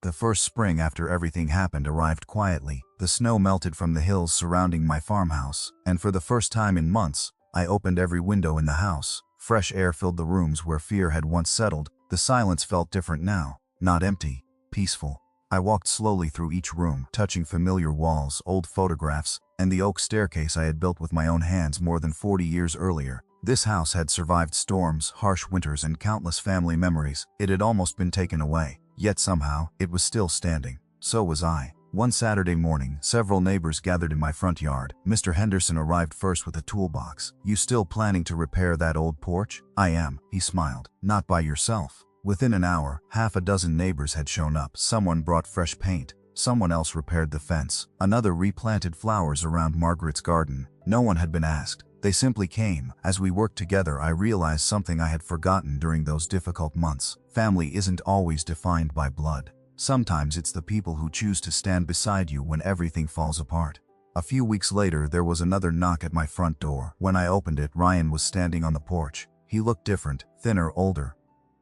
The first spring after everything happened arrived quietly. The snow melted from the hills surrounding my farmhouse, and for the first time in months, I opened every window in the house. Fresh air filled the rooms where fear had once settled. The silence felt different now, not empty, peaceful. I walked slowly through each room, touching familiar walls, old photographs, and the oak staircase I had built with my own hands more than 40 years earlier. This house had survived storms, harsh winters, and countless family memories. It had almost been taken away, yet somehow, it was still standing. So was I. One Saturday morning, several neighbors gathered in my front yard. Mr. Henderson arrived first with a toolbox. "You still planning to repair that old porch?" "I am," he smiled. "Not by yourself." Within an hour, half a dozen neighbors had shown up. Someone brought fresh paint. Someone else repaired the fence. Another replanted flowers around Margaret's garden. No one had been asked. They simply came. As we worked together, I realized something I had forgotten during those difficult months. Family isn't always defined by blood. Sometimes it's the people who choose to stand beside you when everything falls apart. A few weeks later, there was another knock at my front door. When I opened it, Ryan was standing on the porch. He looked different, thinner, older.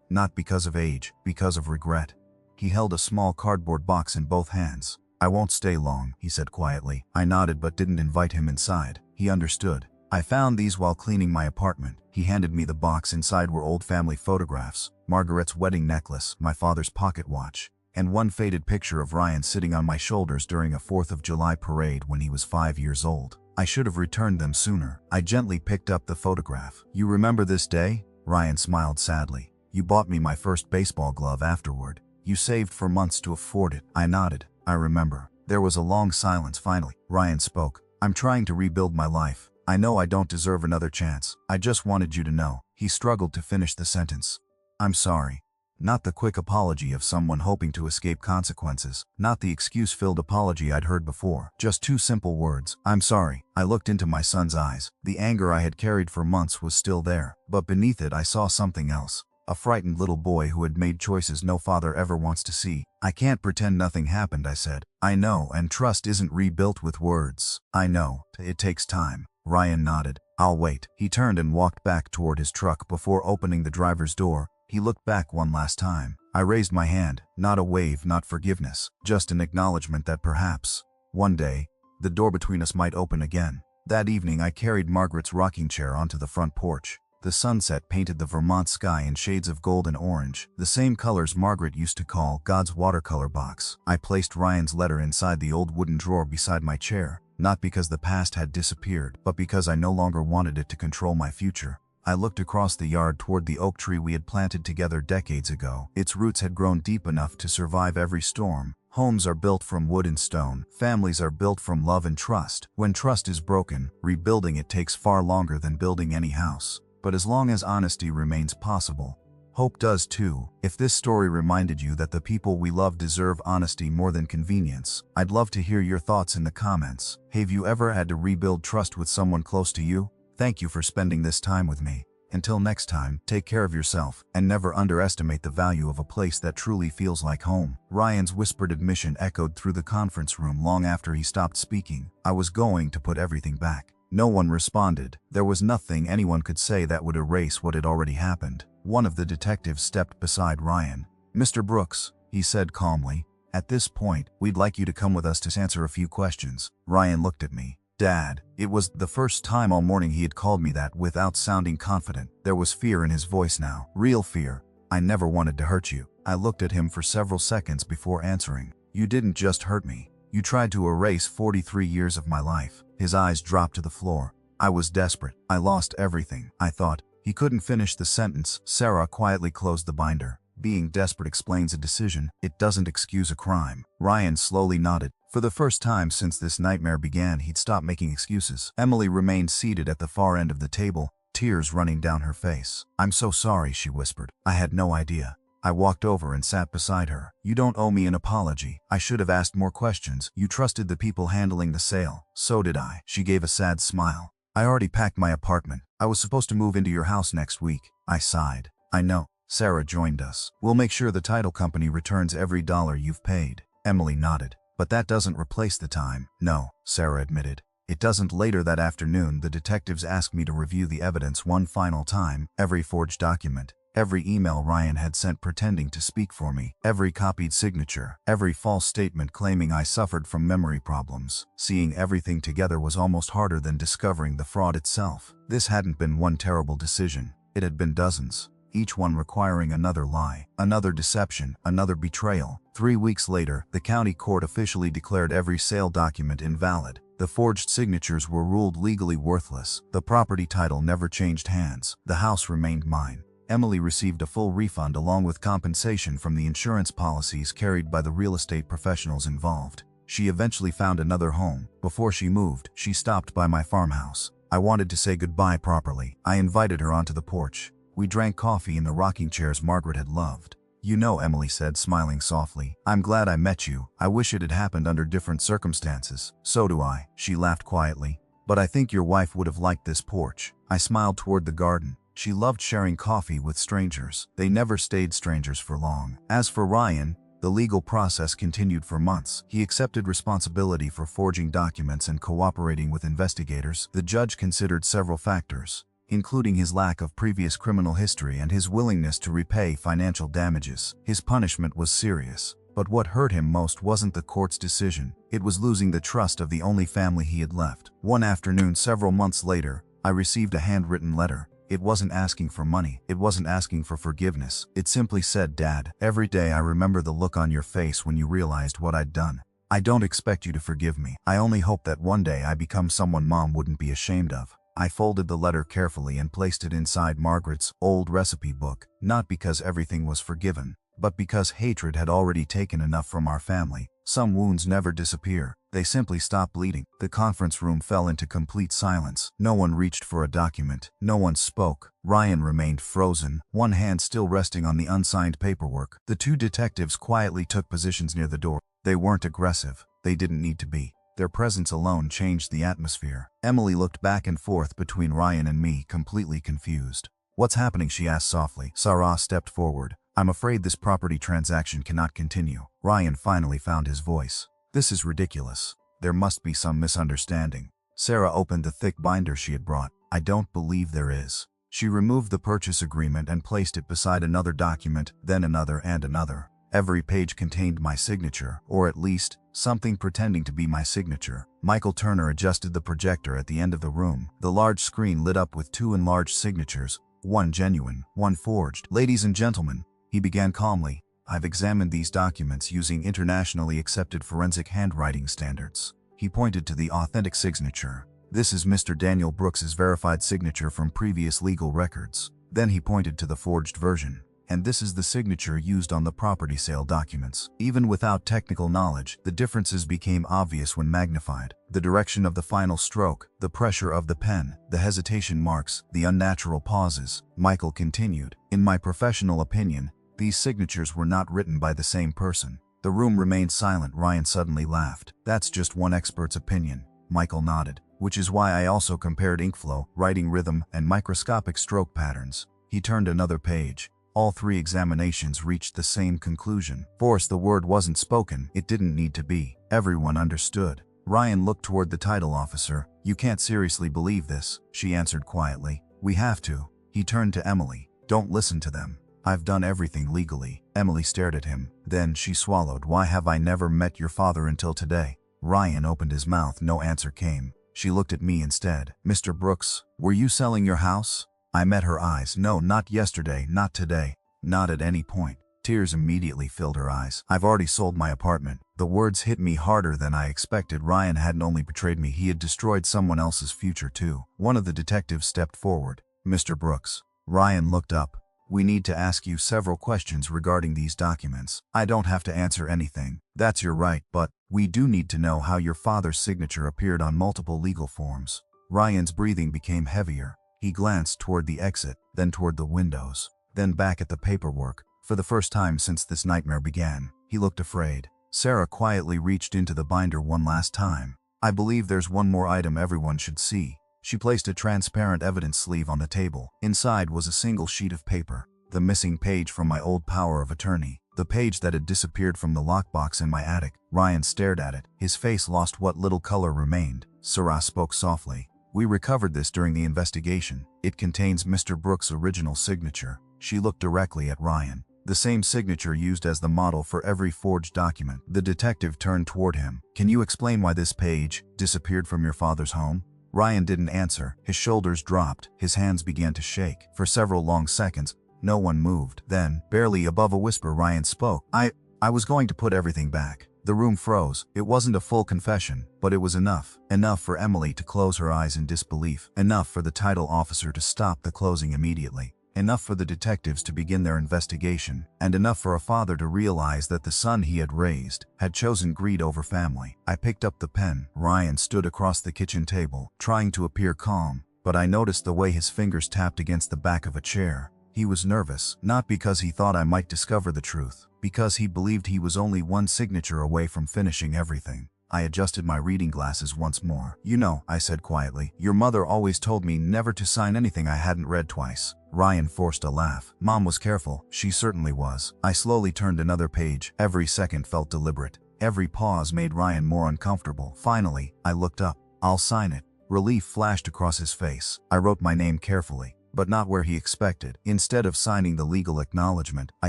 Not because of age, because of regret. He held a small cardboard box in both hands. "I won't stay long," he said quietly. I nodded but didn't invite him inside. He understood. "I found these while cleaning my apartment." He handed me the box. Inside were old family photographs, Margaret's wedding necklace, my father's pocket watch, and one faded picture of Ryan sitting on my shoulders during a 4th of July parade when he was 5 years old. I should have returned them sooner. I gently picked up the photograph. "You remember this day?" Ryan smiled sadly. "You bought me my first baseball glove afterward. You saved for months to afford it." I nodded. "I remember." There was a long silence. Finally, Ryan spoke. "I'm trying to rebuild my life. I know I don't deserve another chance. I just wanted you to know." He struggled to finish the sentence. "I'm sorry." Not the quick apology of someone hoping to escape consequences. Not the excuse-filled apology I'd heard before. Just two simple words. "I'm sorry." I looked into my son's eyes. The anger I had carried for months was still there, but beneath it I saw something else. A frightened little boy who had made choices no father ever wants to see. "I can't pretend nothing happened," I said. "I know, and trust isn't rebuilt with words." "I know. It takes time." Ryan nodded. "I'll wait." He turned and walked back toward his truck. Before opening the driver's door, he looked back one last time. I raised my hand. Not a wave, not forgiveness, just an acknowledgement that perhaps, one day, the door between us might open again. That evening I carried Margaret's rocking chair onto the front porch. The sunset painted the Vermont sky in shades of gold and orange, the same colors Margaret used to call God's watercolor box. I placed Ryan's letter inside the old wooden drawer beside my chair, not because the past had disappeared, but because I no longer wanted it to control my future. I looked across the yard toward the oak tree we had planted together decades ago. Its roots had grown deep enough to survive every storm. Homes are built from wood and stone. Families are built from love and trust. When trust is broken, rebuilding it takes far longer than building any house. But as long as honesty remains possible, hope does too. If this story reminded you that the people we love deserve honesty more than convenience, I'd love to hear your thoughts in the comments. Have you ever had to rebuild trust with someone close to you? Thank you for spending this time with me. Until next time, take care of yourself, and never underestimate the value of a place that truly feels like home. Ryan's whispered admission echoed through the conference room long after he stopped speaking. I was going to put everything back. No one responded. There was nothing anyone could say that would erase what had already happened. One of the detectives stepped beside Ryan. "Mr. Brooks," he said calmly, "at this point, we'd like you to come with us to answer a few questions." Ryan looked at me. "Dad." It was the first time all morning he had called me that without sounding confident. There was fear in his voice now. Real fear. "I never wanted to hurt you." I looked at him for several seconds before answering. "You didn't just hurt me. You tried to erase 43 years of my life." His eyes dropped to the floor. "I was desperate. I lost everything, I thought." He couldn't finish the sentence. Sarah quietly closed the binder. "Being desperate explains a decision. It doesn't excuse a crime." Ryan slowly nodded. For the first time since this nightmare began, he'd stopped making excuses. Emily remained seated at the far end of the table, tears running down her face. "I'm so sorry," she whispered. "I had no idea." I walked over and sat beside her. "You don't owe me an apology. I should have asked more questions. You trusted the people handling the sale." "So did I." She gave a sad smile. "I already packed my apartment. I was supposed to move into your house next week." I sighed. "I know." Sarah joined us. "We'll make sure the title company returns every dollar you've paid." Emily nodded. "But that doesn't replace the time." "No," Sarah admitted. "It doesn't." Later that afternoon, the detectives asked me to review the evidence one final time, every forged document, Every email Ryan had sent pretending to speak for me, every copied signature, every false statement claiming I suffered from memory problems. Seeing everything together was almost harder than discovering the fraud itself. This hadn't been one terrible decision. It had been dozens, each one requiring another lie, another deception, another betrayal. 3 weeks later, the county court officially declared every sale document invalid. The forged signatures were ruled legally worthless. The property title never changed hands. The house remained mine. Emily received a full refund along with compensation from the insurance policies carried by the real estate professionals involved. She eventually found another home. Before she moved, she stopped by my farmhouse. I wanted to say goodbye properly. I invited her onto the porch. We drank coffee in the rocking chairs Margaret had loved. "You know," Emily said, smiling softly, "I'm glad I met you. I wish it had happened under different circumstances." "So do I," she laughed quietly. "But I think your wife would have liked this porch." I smiled toward the garden. She loved sharing coffee with strangers. They never stayed strangers for long. As for Ryan, the legal process continued for months. He accepted responsibility for forging documents and cooperating with investigators. The judge considered several factors, including his lack of previous criminal history and his willingness to repay financial damages. His punishment was serious, but what hurt him most wasn't the court's decision. It was losing the trust of the only family he had left. One afternoon several months later, I received a handwritten letter. It wasn't asking for money. It wasn't asking for forgiveness. It simply said, "Dad, every day I remember the look on your face when you realized what I'd done. I don't expect you to forgive me. I only hope that one day I become someone Mom wouldn't be ashamed of." I folded the letter carefully and placed it inside Margaret's old recipe book, not because everything was forgiven, but because hatred had already taken enough from our family. Some wounds never disappear. They simply stop bleeding. The conference room fell into complete silence. No one reached for a document. No one spoke. Ryan remained frozen, one hand still resting on the unsigned paperwork. The two detectives quietly took positions near the door. They weren't aggressive. They didn't need to be. Their presence alone changed the atmosphere. Emily looked back and forth between Ryan and me, completely confused. "What's happening?" she asked softly. Sarah stepped forward. "I'm afraid this property transaction cannot continue." Ryan finally found his voice. "This is ridiculous. There must be some misunderstanding." Sarah opened the thick binder she had brought. "I don't believe there is." She removed the purchase agreement and placed it beside another document, then another and another. Every page contained my signature, or at least, something pretending to be my signature. Michael Turner adjusted the projector at the end of the room. The large screen lit up with two enlarged signatures, one genuine, one forged. "Ladies and gentlemen," he began calmly, "I've examined these documents using internationally accepted forensic handwriting standards." He pointed to the authentic signature. "This is Mr. Daniel Brooks's verified signature from previous legal records." Then he pointed to the forged version. "And this is the signature used on the property sale documents." Even without technical knowledge, the differences became obvious when magnified. The direction of the final stroke, the pressure of the pen, the hesitation marks, the unnatural pauses. Michael continued, "In my professional opinion, these signatures were not written by the same person." The room remained silent. Ryan suddenly laughed. "That's just one expert's opinion." Michael nodded. "Which is why I also compared ink flow, writing rhythm, and microscopic stroke patterns." He turned another page. All three examinations reached the same conclusion. Force, the word wasn't spoken. It didn't need to be. Everyone understood. Ryan looked toward the title officer. "You can't seriously believe this," she answered quietly. "We have to." He turned to Emily. "Don't listen to them. I've done everything legally." Emily stared at him. Then she swallowed. "Why have I never met your father until today?" Ryan opened his mouth. No answer came. She looked at me instead. "Mr. Brooks, were you selling your house?" I met her eyes. "No, not yesterday, not today, not at any point." Tears immediately filled her eyes. "I've already sold my apartment." The words hit me harder than I expected. Ryan hadn't only betrayed me, he had destroyed someone else's future too. One of the detectives stepped forward. "Mr. Brooks." Ryan looked up. "We need to ask you several questions regarding these documents." "I don't have to answer anything." "That's your right, but we do need to know how your father's signature appeared on multiple legal forms." Ryan's breathing became heavier. He glanced toward the exit, then toward the windows, then back at the paperwork. For the first time since this nightmare began, he looked afraid. Sarah quietly reached into the binder one last time. "I believe there's one more item everyone should see." She placed a transparent evidence sleeve on the table. Inside was a single sheet of paper, the missing page from my old power of attorney, the page that had disappeared from the lockbox in my attic. Ryan stared at it. His face lost what little color remained. Sarah spoke softly. "We recovered this during the investigation. It contains Mr. Brooks' original signature." She looked directly at Ryan. The same signature used as the model for every forged document. The detective turned toward him. "Can you explain why this page disappeared from your father's home?" Ryan didn't answer. His shoulders dropped. His hands began to shake. For several long seconds, no one moved. Then, barely above a whisper, Ryan spoke. I was going to put everything back." The room froze. It wasn't a full confession, but it was enough. Enough for Emily to close her eyes in disbelief. Enough for the title officer to stop the closing immediately. Enough for the detectives to begin their investigation. And enough for a father to realize that the son he had raised had chosen greed over family. I picked up the pen. Ryan stood across the kitchen table, trying to appear calm, but I noticed the way his fingers tapped against the back of a chair. He was nervous, not because he thought I might discover the truth, because he believed he was only one signature away from finishing everything. I adjusted my reading glasses once more. "You know," I said quietly, "your mother always told me never to sign anything I hadn't read twice." Ryan forced a laugh. "Mom was careful." "She certainly was." I slowly turned another page. Every second felt deliberate. Every pause made Ryan more uncomfortable. Finally, I looked up. "I'll sign it." Relief flashed across his face. I wrote my name carefully, but not where he expected. Instead of signing the legal acknowledgement, I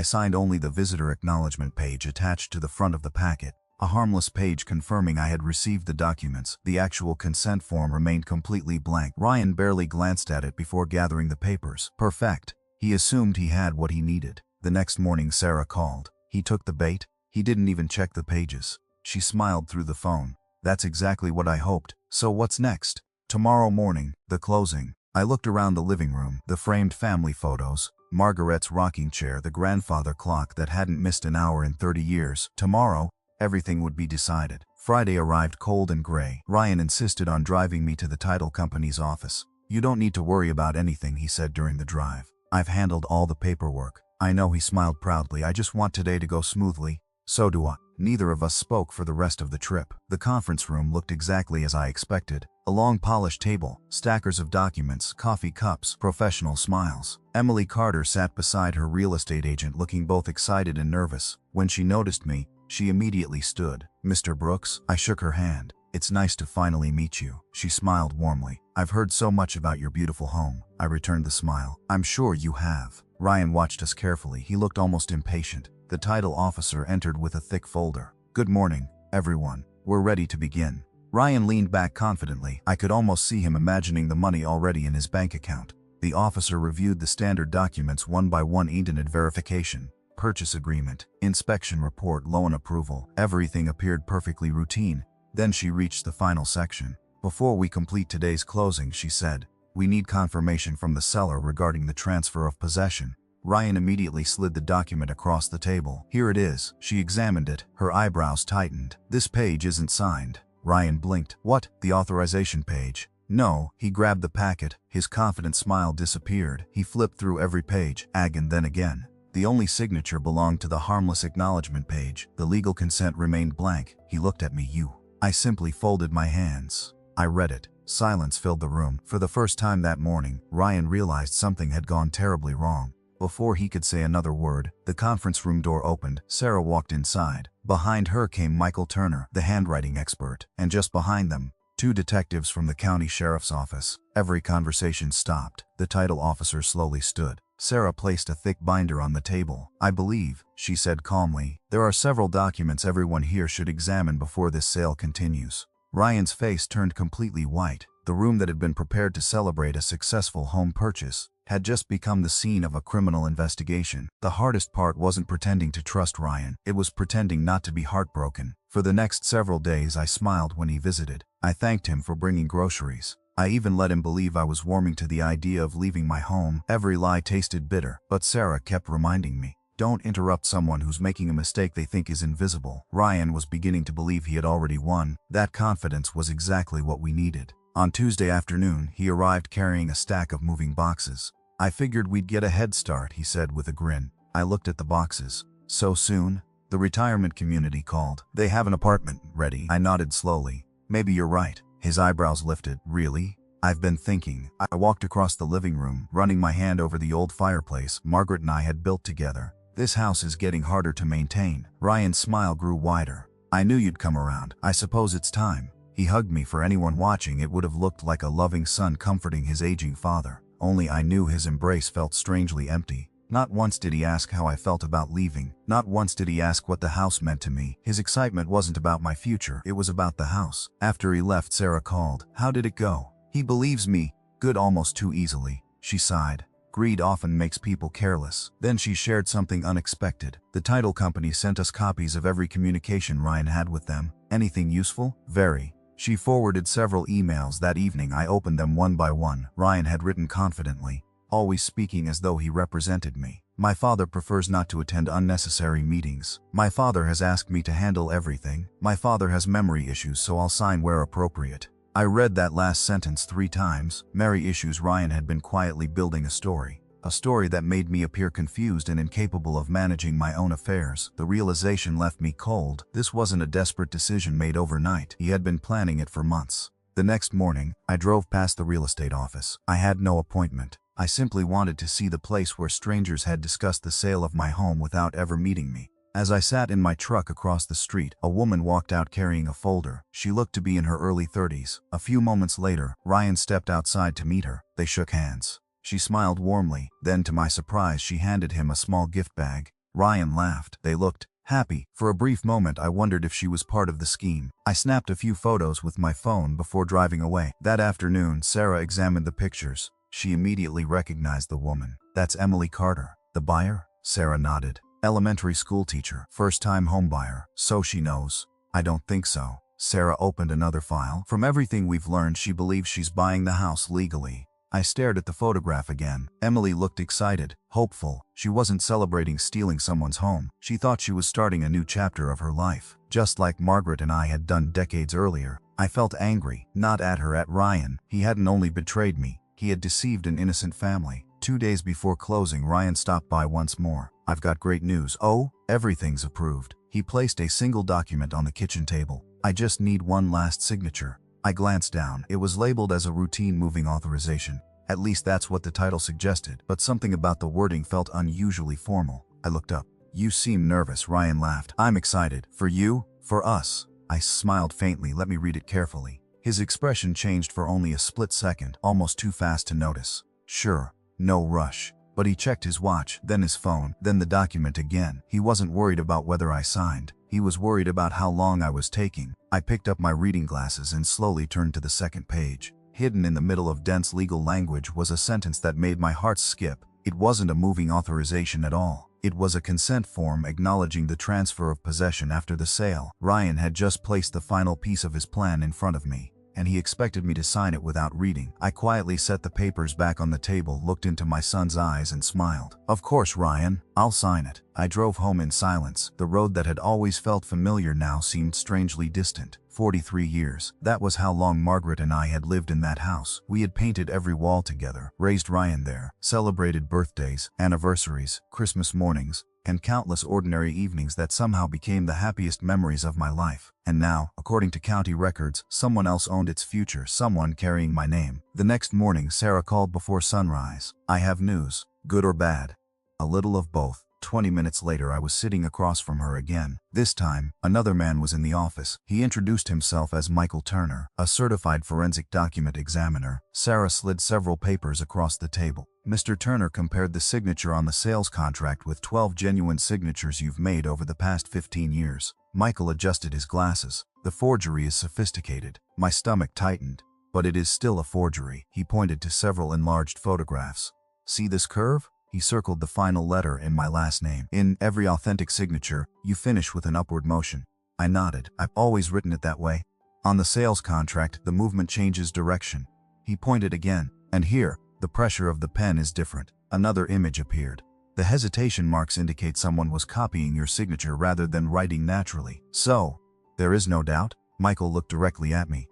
signed only the visitor acknowledgement page attached to the front of the packet. A harmless page confirming I had received the documents. The actual consent form remained completely blank. Ryan barely glanced at it before gathering the papers. Perfect. He assumed he had what he needed. The next morning Sarah called. He took the bait. He didn't even check the pages. She smiled through the phone. "That's exactly what I hoped. So what's next?" "Tomorrow morning, the closing." I looked around the living room. The framed family photos, Margaret's rocking chair, the grandfather clock that hadn't missed an hour in 30 years. Tomorrow, everything would be decided. Friday arrived cold and gray. Ryan insisted on driving me to the title company's office. "You don't need to worry about anything," he said during the drive. "I've handled all the paperwork." "I know," he smiled proudly. "I just want today to go smoothly." "So do I." Neither of us spoke for the rest of the trip. The conference room looked exactly as I expected. A long polished table, stackers of documents, coffee cups, professional smiles. Emily Carter sat beside her real estate agent, looking both excited and nervous. When she noticed me, she immediately stood. "Mr. Brooks?" I shook her hand. "It's nice to finally meet you." She smiled warmly. "I've heard so much about your beautiful home." I returned the smile. "I'm sure you have." Ryan watched us carefully. He looked almost impatient. The title officer entered with a thick folder. "Good morning, everyone. We're ready to begin." Ryan leaned back confidently. I could almost see him imagining the money already in his bank account. The officer reviewed the standard documents one by one. Internet verification, purchase agreement, inspection report, loan approval. Everything appeared perfectly routine. Then she reached the final section. "Before we complete today's closing," she said, "we need confirmation from the seller regarding the transfer of possession." Ryan immediately slid the document across the table. "Here it is." She examined it. Her eyebrows tightened. "This page isn't signed." Ryan blinked. "What? The authorization page?" "No." He grabbed the packet. His confident smile disappeared. He flipped through every page, again then again. The only signature belonged to the harmless acknowledgement page. The legal consent remained blank. He looked at me. "You." I simply folded my hands. I read it. Silence filled the room. For the first time that morning, Ryan realized something had gone terribly wrong. Before he could say another word, the conference room door opened. Sarah walked inside. Behind her came Michael Turner, the handwriting expert, and just behind them, 2 detectives from the county sheriff's office. Every conversation stopped. The title officer slowly stood. Sarah placed a thick binder on the table. "I believe," she said calmly, "there are several documents everyone here should examine before this sale continues." Ryan's face turned completely white. The room that had been prepared to celebrate a successful home purchase had just become the scene of a criminal investigation. The hardest part wasn't pretending to trust Ryan. It was pretending not to be heartbroken. For the next several days I smiled when he visited. I thanked him for bringing groceries. I even let him believe I was warming to the idea of leaving my home. Every lie tasted bitter, but Sarah kept reminding me, "Don't interrupt someone who's making a mistake they think is invisible." Ryan was beginning to believe he had already won. That confidence was exactly what we needed. On Tuesday afternoon, he arrived carrying a stack of moving boxes. "I figured we'd get a head start," he said with a grin. I looked at the boxes. "So soon?" "The retirement community called. They have an apartment ready." I nodded slowly. "Maybe you're right." His eyebrows lifted. "Really?" "I've been thinking." I walked across the living room, running my hand over the old fireplace Margaret and I had built together. "This house is getting harder to maintain." Ryan's smile grew wider. "I knew you'd come around. I suppose it's time." He hugged me. For anyone watching, it would have looked like a loving son comforting his aging father. Only I knew his embrace felt strangely empty. Not once did he ask how I felt about leaving. Not once did he ask what the house meant to me. His excitement wasn't about my future, it was about the house. After he left, Sarah called. How did it go? He believes me. Good, almost too easily. She sighed. Greed often makes people careless. Then she shared something unexpected. The title company sent us copies of every communication Ryan had with them. Anything useful? Very. She forwarded several emails that evening. I opened them one by one. Ryan had written confidently, always speaking as though he represented me. My father prefers not to attend unnecessary meetings. My father has asked me to handle everything. My father has memory issues, so I'll sign where appropriate. I read that last sentence 3 times. Memory issues. Ryan had been quietly building a story that made me appear confused and incapable of managing my own affairs. The realization left me cold. This wasn't a desperate decision made overnight. He had been planning it for months. The next morning, I drove past the real estate office. I had no appointment. I simply wanted to see the place where strangers had discussed the sale of my home without ever meeting me. As I sat in my truck across the street, a woman walked out carrying a folder. She looked to be in her early 30s. A few moments later, Ryan stepped outside to meet her. They shook hands. She smiled warmly. Then, to my surprise, she handed him a small gift bag. Ryan laughed. They looked happy. For a brief moment, I wondered if she was part of the scheme. I snapped a few photos with my phone before driving away. That afternoon, Sarah examined the pictures. She immediately recognized the woman. That's Emily Carter. The buyer? Sarah nodded. Elementary school teacher, first-time homebuyer. So she knows. I don't think so. Sarah opened another file. From everything we've learned, she believes she's buying the house legally. I stared at the photograph again. Emily looked excited, hopeful. She wasn't celebrating stealing someone's home. She thought she was starting a new chapter of her life, just like Margaret and I had done decades earlier. I felt angry, not at her, at Ryan. He hadn't only betrayed me, he had deceived an innocent family. 2 days before closing, Ryan stopped by once more. I've got great news. Oh, everything's approved. He placed a single document on the kitchen table. I just need one last signature. I glanced down. It was labeled as a routine moving authorization. At least that's what the title suggested, but something about the wording felt unusually formal. I looked up. You seem nervous, Ryan laughed. I'm excited. For you? For us. I smiled faintly. Let me read it carefully. His expression changed for only a split second, almost too fast to notice. Sure. No rush. But he checked his watch, then his phone, then the document again. He wasn't worried about whether I signed. He was worried about how long I was taking. I picked up my reading glasses and slowly turned to the second page. Hidden in the middle of dense legal language was a sentence that made my heart skip. It wasn't a moving authorization at all. It was a consent form acknowledging the transfer of possession after the sale. Ryan had just placed the final piece of his plan in front of me, and he expected me to sign it without reading. I quietly set the papers back on the table, looked into my son's eyes, and smiled. Of course, Ryan, I'll sign it. I drove home in silence. The road that had always felt familiar now seemed strangely distant. 43 years. That was how long Margaret and I had lived in that house. We had painted every wall together, raised Ryan there, celebrated birthdays, anniversaries, Christmas mornings, and countless ordinary evenings that somehow became the happiest memories of my life. And now, according to county records, someone else owned its future, someone carrying my name. The next morning, Sarah called before sunrise. I have news. Good or bad? A little of both. 20 minutes later, I was sitting across from her again. This time, another man was in the office. He introduced himself as Michael Turner, a certified forensic document examiner. Sarah slid several papers across the table. Mr. Turner compared the signature on the sales contract with 12 genuine signatures you've made over the past 15 years. Michael adjusted his glasses. The forgery is sophisticated. My stomach tightened. But it is still a forgery. He pointed to several enlarged photographs. See this curve? He circled the final letter in my last name. In every authentic signature, you finish with an upward motion. I nodded. I've always written it that way. On the sales contract, the movement changes direction. He pointed again. And here, the pressure of the pen is different. Another image appeared. The hesitation marks indicate someone was copying your signature rather than writing naturally. So, there is no doubt? Michael looked directly at me.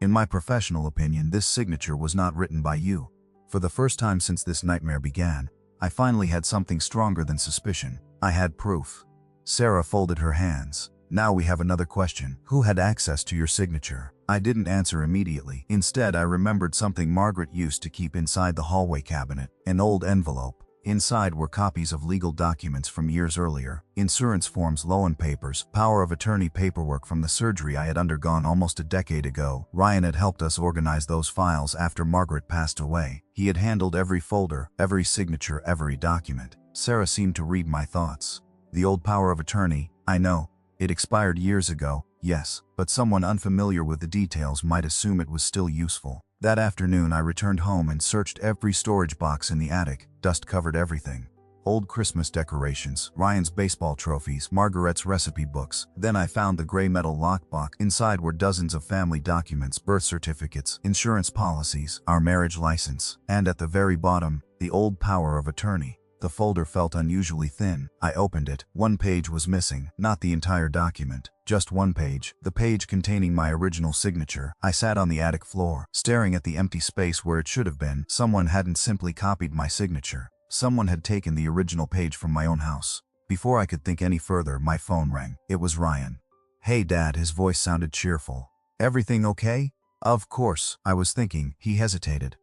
In my professional opinion, this signature was not written by you. For the first time since this nightmare began, I finally had something stronger than suspicion. I had proof. Sarah folded her hands. Now we have another question. Who had access to your signature? I didn't answer immediately. Instead, I remembered something Margaret used to keep inside the hallway cabinet. An old envelope. Inside were copies of legal documents from years earlier, insurance forms, loan papers, power of attorney paperwork from the surgery I had undergone almost a decade ago. Ryan had helped us organize those files after Margaret passed away. He had handled every folder, every signature, every document. Sarah seemed to read my thoughts. The old power of attorney, I know. It expired years ago, yes, but someone unfamiliar with the details might assume it was still useful. That afternoon I returned home and searched every storage box in the attic. Dust covered everything. Old Christmas decorations, Ryan's baseball trophies, Margaret's recipe books. Then I found the gray metal lockbox. Inside were dozens of family documents, birth certificates, insurance policies, our marriage license, and at the very bottom, the old power of attorney. The folder felt unusually thin. I opened it. One page was missing, not the entire document. Just one page, the page containing my original signature. I sat on the attic floor, staring at the empty space where it should have been. Someone hadn't simply copied my signature. Someone had taken the original page from my own house. Before I could think any further, my phone rang. It was Ryan. "Hey, Dad," his voice sounded cheerful. "Everything okay?" "Of course," I was thinking. He hesitated.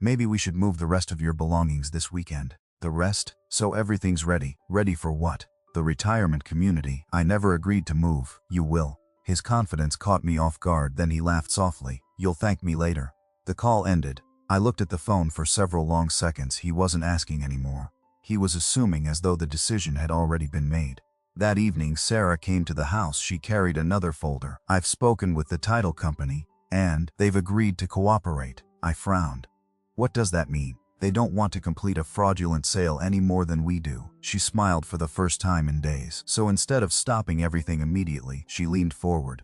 "Maybe we should move the rest of your belongings this weekend." "The rest? So everything's ready." "Ready for what?" "The retirement community. I never agreed to move." "You will." His confidence caught me off guard, then he laughed softly. "You'll thank me later." The call ended. I looked at the phone for several long seconds. He wasn't asking anymore. He was assuming as though the decision had already been made. That evening, Sarah came to the house. She carried another folder. "I've spoken with the title company, and they've agreed to cooperate." I frowned. "What does that mean?" "They don't want to complete a fraudulent sale any more than we do." She smiled for the first time in days. So instead of stopping everything immediately, she leaned forward.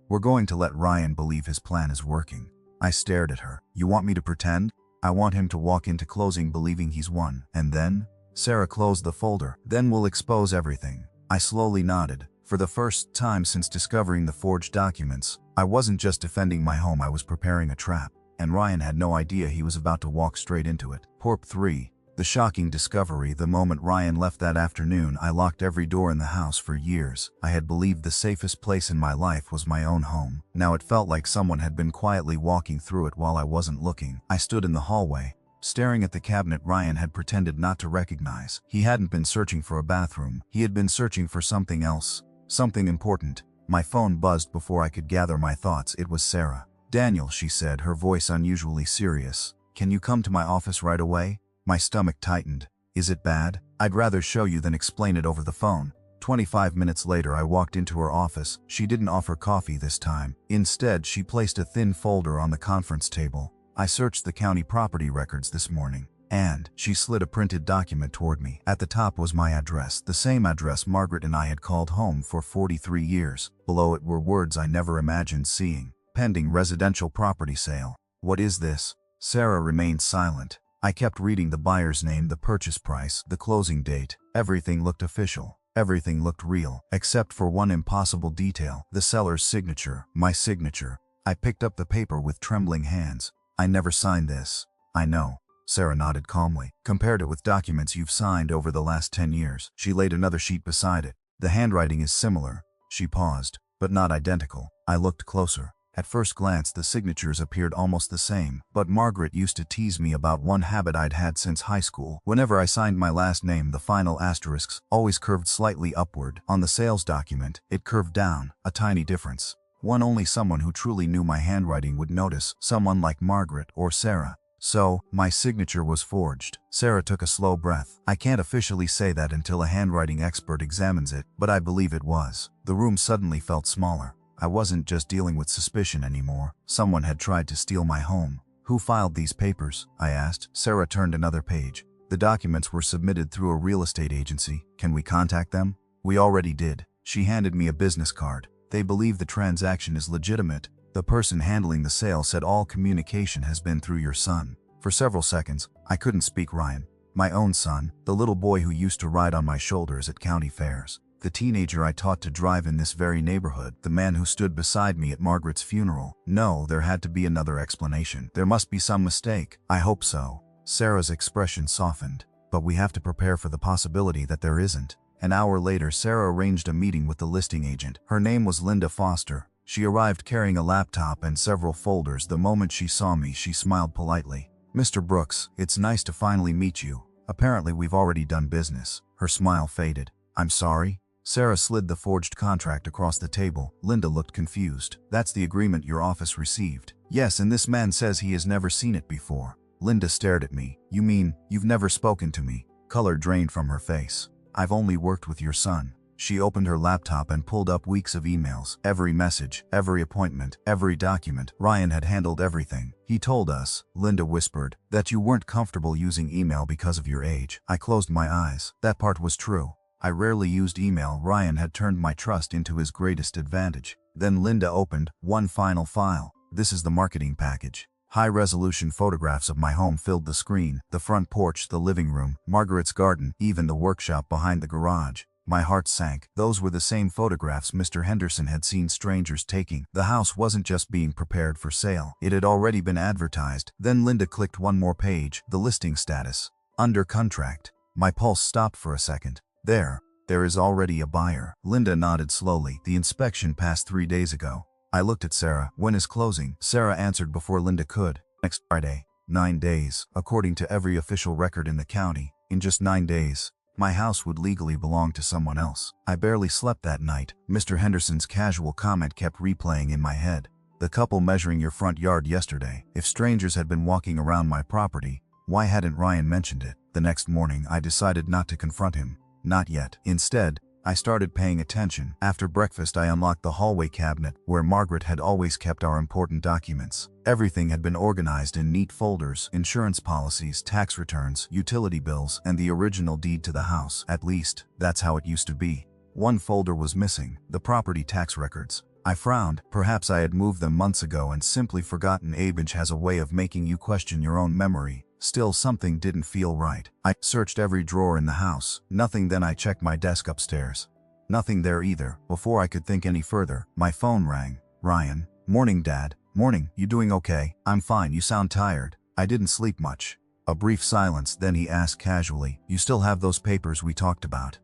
"We're going to let Ryan believe his plan is working." I stared at her. "You want me to pretend?" "I want him to walk into closing believing he's won. And then?" Sarah closed the folder. "Then we'll expose everything." I slowly nodded. For the first time since discovering the forged documents, I wasn't just defending my home, I was preparing a trap. And Ryan had no idea he was about to walk straight into it. Porp 3. The shocking discovery. The moment Ryan left that afternoon, I locked every door in the house. For years, I had believed the safest place in my life was my own home. Now it felt like someone had been quietly walking through it while I wasn't looking. I stood in the hallway, staring at the cabinet Ryan had pretended not to recognize. He hadn't been searching for a bathroom. He had been searching for something else. Something important. My phone buzzed before I could gather my thoughts. It was Sarah. "Daniel," she said, her voice unusually serious. "Can you come to my office right away?" My stomach tightened. "Is it bad?" "I'd rather show you than explain it over the phone." 25 minutes later, I walked into her office. She didn't offer coffee this time. Instead, she placed a thin folder on the conference table. "I searched the county property records this morning, and," she slid a printed document toward me. At the top was my address, the same address Margaret and I had called home for 43 years. Below it were words I never imagined seeing. "Pending residential property sale." "What is this?" Sarah remained silent. I kept reading the buyer's name, the purchase price, the closing date. Everything looked official. Everything looked real, except for one impossible detail: the seller's signature, my signature. I picked up the paper with trembling hands. "I never signed this." "I know." Sarah nodded calmly. "Compared it with documents you've signed over the last 10 years. She laid another sheet beside it. "The handwriting is similar." She paused. "But not identical." I looked closer. At first glance, the signatures appeared almost the same, but Margaret used to tease me about one habit I'd had since high school. Whenever I signed my last name, the final asterisks always curved slightly upward. On the sales document, it curved down, a tiny difference. One only someone who truly knew my handwriting would notice, someone like Margaret or Sarah. So, my signature was forged. Sarah took a slow breath. "I can't officially say that until a handwriting expert examines it, but I believe it was." The room suddenly felt smaller. I wasn't just dealing with suspicion anymore. Someone had tried to steal my home. "Who filed these papers?" I asked. Sarah turned another page. "The documents were submitted through a real estate agency. Can we contact them?" "We already did." She handed me a business card. "They believe the transaction is legitimate. The person handling the sale said all communication has been through your son." For several seconds, I couldn't speak. Ryan. My own son, the little boy who used to ride on my shoulders at county fairs. The teenager I taught to drive in this very neighborhood, the man who stood beside me at Margaret's funeral. No, there had to be another explanation. There must be some mistake. "I hope so." Sarah's expression softened. "But we have to prepare for the possibility that there isn't." An hour later, Sarah arranged a meeting with the listing agent. Her name was Linda Foster. She arrived carrying a laptop and several folders. The moment she saw me, she smiled politely. "Mr. Brooks, it's nice to finally meet you. Apparently we've already done business." Her smile faded. "I'm sorry?" Sarah slid the forged contract across the table. Linda looked confused. "That's the agreement your office received." "Yes, and this man says he has never seen it before." Linda stared at me. "You mean, you've never spoken to me?" Color drained from her face. "I've only worked with your son." She opened her laptop and pulled up weeks of emails. Every message, every appointment, every document. Ryan had handled everything. "He told us," Linda whispered, "that you weren't comfortable using email because of your age." I closed my eyes. That part was true. I rarely used email. Ryan had turned my trust into his greatest advantage. Then Linda opened one final file. "This is the marketing package." High-resolution photographs of my home filled the screen. The front porch, the living room, Margaret's garden, even the workshop behind the garage. My heart sank. Those were the same photographs Mr. Henderson had seen strangers taking. The house wasn't just being prepared for sale. It had already been advertised. Then Linda clicked one more page. The listing status. "Under contract." My pulse stopped for a second. There is already a buyer." Linda nodded slowly. "The inspection passed 3 days ago." I looked at Sarah. "When is closing?" Sarah answered before Linda could. "Next Friday." 9 days. According to every official record in the county, in just 9 days, my house would legally belong to someone else. I barely slept that night. Mr. Henderson's casual comment kept replaying in my head. "The couple measuring your front yard yesterday." If strangers had been walking around my property, why hadn't Ryan mentioned it? The next morning, I decided not to confront him. Not yet. Instead, I started paying attention. After breakfast, I unlocked the hallway cabinet where Margaret had always kept our important documents. Everything had been organized in neat folders: insurance policies, tax returns, utility bills, and the original deed to the house. At least, that's how it used to be. One folder was missing: the property tax records. I frowned. Perhaps I had moved them months ago and simply forgotten. Age has a way of making you question your own memory. Still, something didn't feel right. I searched every drawer in the house. Nothing. Then I checked my desk upstairs. Nothing there either. Before I could think any further, my phone rang. "Ryan." "Morning, Dad." "Morning. You doing okay?" "I'm fine. You sound tired." "I didn't sleep much." A brief silence, then he asked casually, "You still have those papers we talked about?"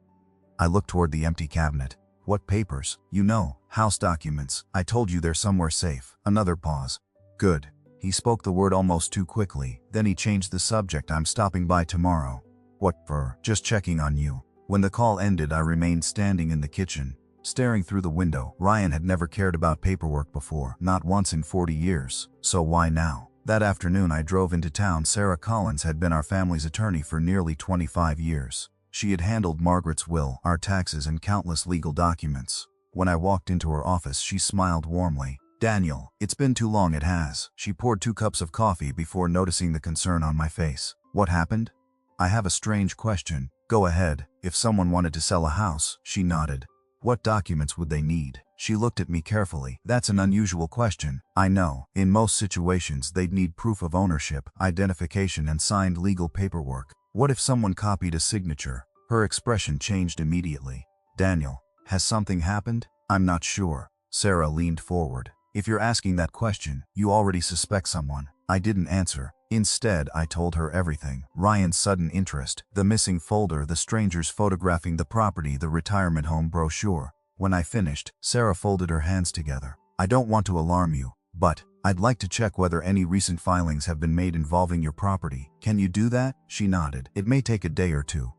I looked toward the empty cabinet. "What papers?" "You know, house documents. I told you they're somewhere safe." Another pause. "Good." He spoke the word almost too quickly. Then he changed the subject. "I'm stopping by tomorrow." "What for?" "Just checking on you." When the call ended, I remained standing in the kitchen, staring through the window. Ryan had never cared about paperwork before, not once in 40 years. So why now? That afternoon I drove into town. Sarah Collins had been our family's attorney for nearly 25 years. She had handled Margaret's will, our taxes, and countless legal documents. When I walked into her office, she smiled warmly. "Daniel, it's been too long." "It has." She poured 2 cups of coffee before noticing the concern on my face. "What happened?" "I have a strange question." "Go ahead." "If someone wanted to sell a house," she nodded, "what documents would they need?" She looked at me carefully. "That's an unusual question." "I know. In most situations, they'd need proof of ownership, identification, and signed legal paperwork. What if someone copied a signature?" Her expression changed immediately. "Daniel, has something happened?" "I'm not sure." Sarah leaned forward. "If you're asking that question, you already suspect someone." I didn't answer. Instead, I told her everything. Ryan's sudden interest, the missing folder, the strangers photographing the property, the retirement home brochure. When I finished, Sarah folded her hands together. "I don't want to alarm you, but I'd like to check whether any recent filings have been made involving your property. Can you do that?" She nodded. "It may take a day or 2.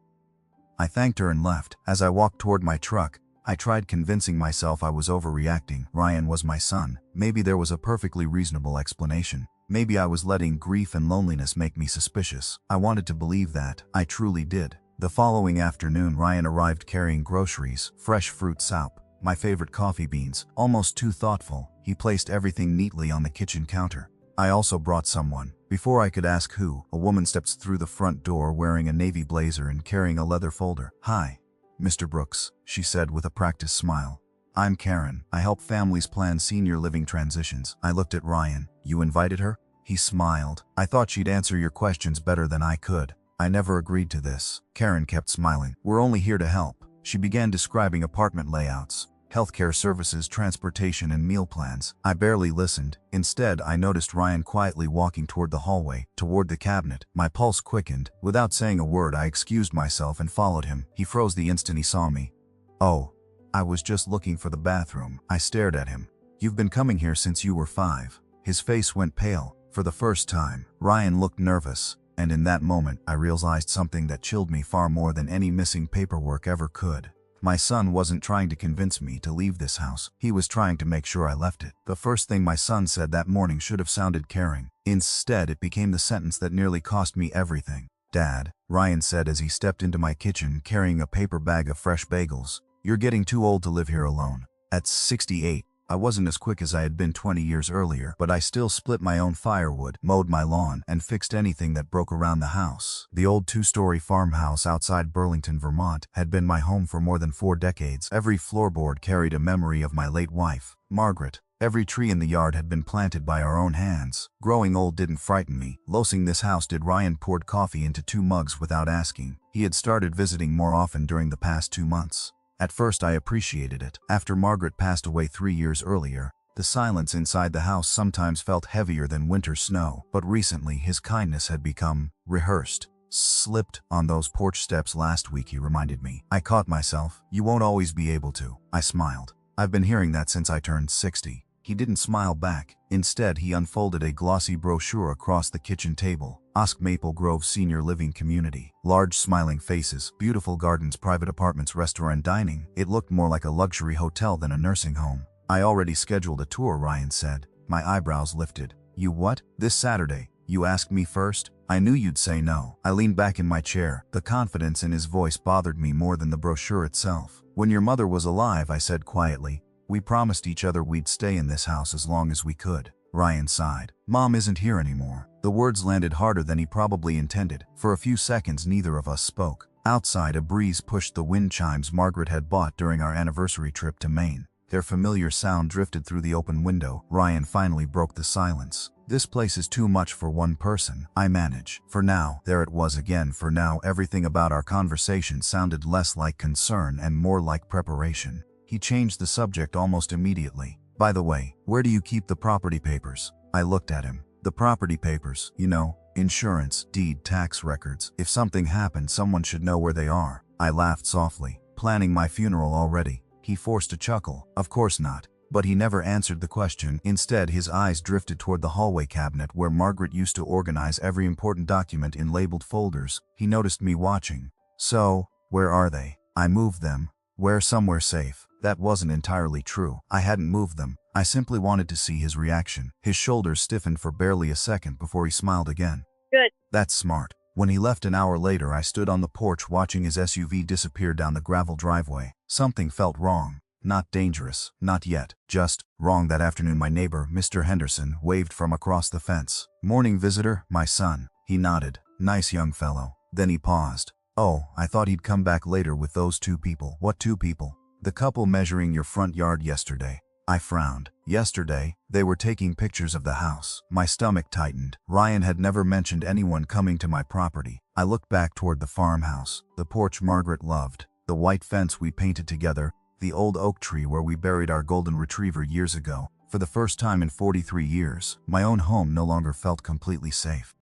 I thanked her and left. As I walked toward my truck, I tried convincing myself I was overreacting. Ryan was my son. Maybe there was a perfectly reasonable explanation. Maybe I was letting grief and loneliness make me suspicious. I wanted to believe that. I truly did. The following afternoon, Ryan arrived carrying groceries: fresh fruit soup, my favorite coffee beans. Almost too thoughtful, he placed everything neatly on the kitchen counter. I also brought someone. Before I could ask who, a woman steps through the front door wearing a navy blazer and carrying a leather folder. "Hi, Mr. Brooks," she said with a practiced smile. "I'm Karen. I help families plan senior living transitions." I looked at Ryan. "You invited her?" He smiled. "I thought she'd answer your questions better than I could. I never agreed to this." Karen kept smiling. "We're only here to help." She began describing apartment layouts, healthcare services, transportation, and meal plans. I barely listened. Instead, I noticed Ryan quietly walking toward the hallway, toward the cabinet. My pulse quickened. Without saying a word, I excused myself and followed him. He froze the instant he saw me. "Oh, I was just looking for the bathroom." I stared at him. "You've been coming here since you were 5. His face went pale. For the first time, Ryan looked nervous, and in that moment, I realized something that chilled me far more than any missing paperwork ever could. My son wasn't trying to convince me to leave this house. He was trying to make sure I left it. The first thing my son said that morning should have sounded caring. Instead, it became the sentence that nearly cost me everything. "Dad, Ryan said as he stepped into my kitchen carrying a paper bag of fresh bagels. "You're getting too old to live here alone." At 68, I wasn't as quick as I had been 20 years earlier, but I still split my own firewood, mowed my lawn, and fixed anything that broke around the house. The old two-story farmhouse outside Burlington, Vermont, had been my home for more than 4 decades. Every floorboard carried a memory of my late wife, Margaret. Every tree in the yard had been planted by our own hands. Growing old didn't frighten me. Losing this house did. Ryan poured coffee into 2 mugs without asking. He had started visiting more often during the past 2 months. At first I appreciated it. After Margaret passed away 3 years earlier, the silence inside the house sometimes felt heavier than winter snow. But recently his kindness had become rehearsed. "Slipped on those porch steps last week," he reminded me. I caught myself. "You won't always be able to." I smiled. "I've been hearing that since I turned 60. He didn't smile back. Instead, he unfolded a glossy brochure across the kitchen table. Ask Maple Grove Senior Living Community. Large smiling faces, beautiful gardens, private apartments, restaurant, dining. It looked more like a luxury hotel than a nursing home. "I already scheduled a tour," Ryan said. My eyebrows lifted. "You what? This Saturday? You asked me first? I knew you'd say no." I leaned back in my chair. The confidence in his voice bothered me more than the brochure itself. "When your mother was alive," I said quietly, "we promised each other we'd stay in this house as long as we could." Ryan sighed. "Mom isn't here anymore." The words landed harder than he probably intended. For a few seconds neither of us spoke. Outside, a breeze pushed the wind chimes Margaret had bought during our anniversary trip to Maine. Their familiar sound drifted through the open window. Ryan finally broke the silence. "This place is too much for one person. I manage. For now." There it was again, for now. Everything about our conversation sounded less like concern and more like preparation. He changed the subject almost immediately. "By the way, where do you keep the property papers?" I looked at him. "The property papers, you know, insurance, deed, tax records. If something happened, someone should know where they are." I laughed softly. "Planning my funeral already?" He forced a chuckle. "Of course not." But he never answered the question. Instead, his eyes drifted toward the hallway cabinet where Margaret used to organize every important document in labeled folders. He noticed me watching. "So, where are they?" "I moved them. Where? Somewhere safe." That wasn't entirely true. I hadn't moved them. I simply wanted to see his reaction. His shoulders stiffened for barely a second before he smiled again. "Good. "That's smart." When he left an hour later, I stood on the porch watching his SUV disappear down the gravel driveway. Something felt wrong. Not dangerous, not yet, just wrong. That afternoon my neighbor, Mr. Henderson, waved from across the fence. "Morning visitor, my son." He nodded. "Nice young fellow." Then he paused. "Oh, I thought he'd come back later with those 2 people." "What 2 people?" "The couple measuring your front yard yesterday." I frowned. Yesterday, they were taking pictures of the house. My stomach tightened. Ryan had never mentioned anyone coming to my property. I looked back toward the farmhouse, the porch Margaret loved, the white fence we painted together, the old oak tree where we buried our golden retriever years ago. For the first time in 43 years, my own home no longer felt completely safe.